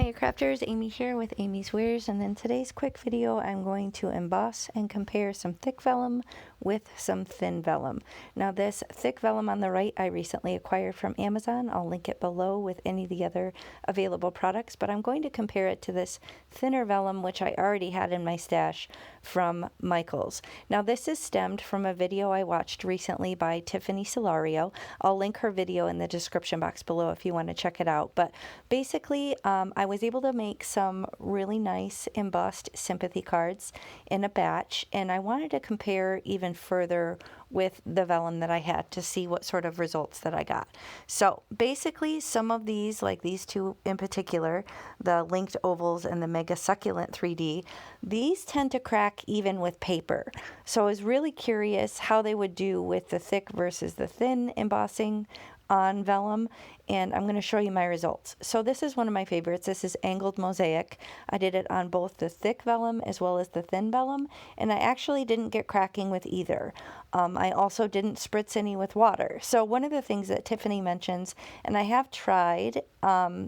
Hiya crafters, Amy here with Amy's Wares, and in today's quick video I'm going to emboss and compare some thick vellum with some thin vellum. Now this thick vellum on the right I recently acquired from Amazon. I'll link it below with any of the other available products, but I'm going to compare it to this thinner vellum which I already had in my stash from Michaels. Now this is stemmed from a video I watched recently by Tiffany Solario. I'll link her video in the description box below if you want to check it out, but basically I was able to make some really nice embossed sympathy cards in a batch, and I wanted to compare even further with the vellum that I had to see what sort of results that I got. So basically some of these, like these two in particular, the linked ovals and the mega succulent 3D, these tend to crack even with paper. So I was really curious how they would do with the thick versus the thin embossing on vellum, and I'm going to show you my results. So this is one of my favorites. This is angled mosaic. I did it on both the thick vellum as well as the thin vellum, and I actually didn't get cracking with either. I also didn't spritz any with water. So one of the things that Tiffany mentions, and I have tried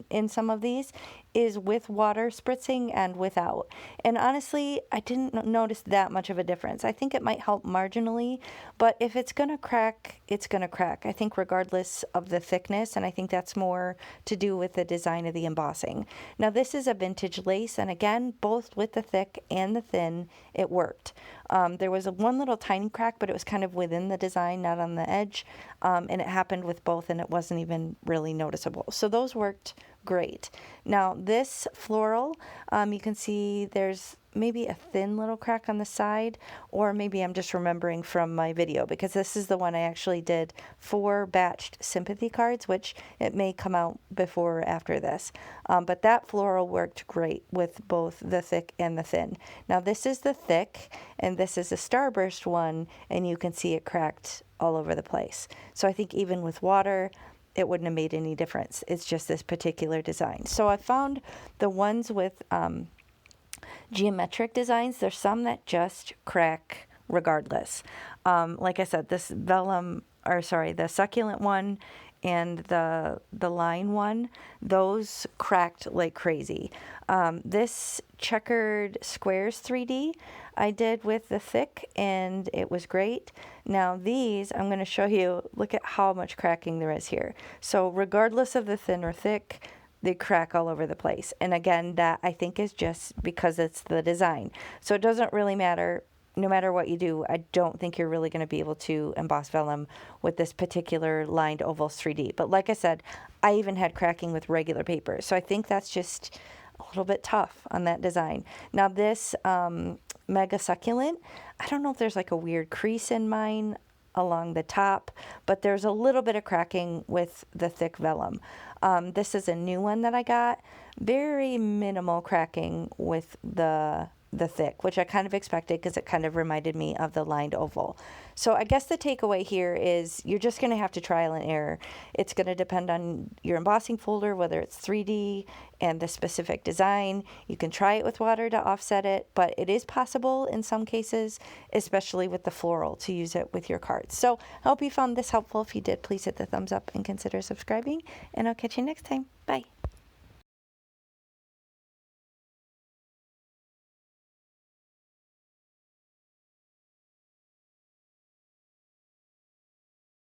in some of these, is with water spritzing and without. And honestly, I didn't notice that much of a difference. I think it might help marginally, but if it's going to crack, it's going to crack. I think regardless of the thickness, and I think that's more to do with the design of the embossing. Now this is a vintage lace, and again, both with the thick and the thin, it worked. There was one little tiny crack, but it was kind of within the design, not on the edge, and it happened with both, and it wasn't even really noticeable. So those worked great. Now this floral, you can see there's maybe a thin little crack on the side, or maybe I'm just remembering from my video, because this is the one I actually did 4 batched sympathy cards, which it may come out before or after this. But that floral worked great with both the thick and the thin. Now this is the thick, and this is a starburst one, and you can see it cracked all over the place. So I think even with water, it wouldn't have made any difference. It's just this particular design. So I found the ones with geometric designs, there's some that just crack regardless. Like I said, this vellum, or sorry, the succulent one and the line one, those cracked like crazy. This checkered squares 3D I did with the thick, and it was great. Now these, I'm going to show you, look at how much cracking there is here. So regardless of the thin or thick, they crack all over the place. And again, that I think is just because it's the design. So it doesn't really matter. No matter what you do, I don't think you're really going to be able to emboss vellum with this particular lined ovals 3D. But like I said, I even had cracking with regular paper. So I think that's just a little bit tough on that design. Now this mega succulent, I don't know if there's like a weird crease in mine along the top, but there's a little bit of cracking with the thick vellum. This is a new one that I got. Very minimal cracking with the thick, which I kind of expected because it kind of reminded me of the lined oval. So I guess the takeaway here is you're just going to have to trial and error. It's going to depend on your embossing folder, whether it's 3D and the specific design. You can try it with water to offset it, but it is possible in some cases, especially with the floral, to use it with your cards. So I hope you found this helpful. If you did, please hit the thumbs up and consider subscribing, and I'll catch you next time. Bye.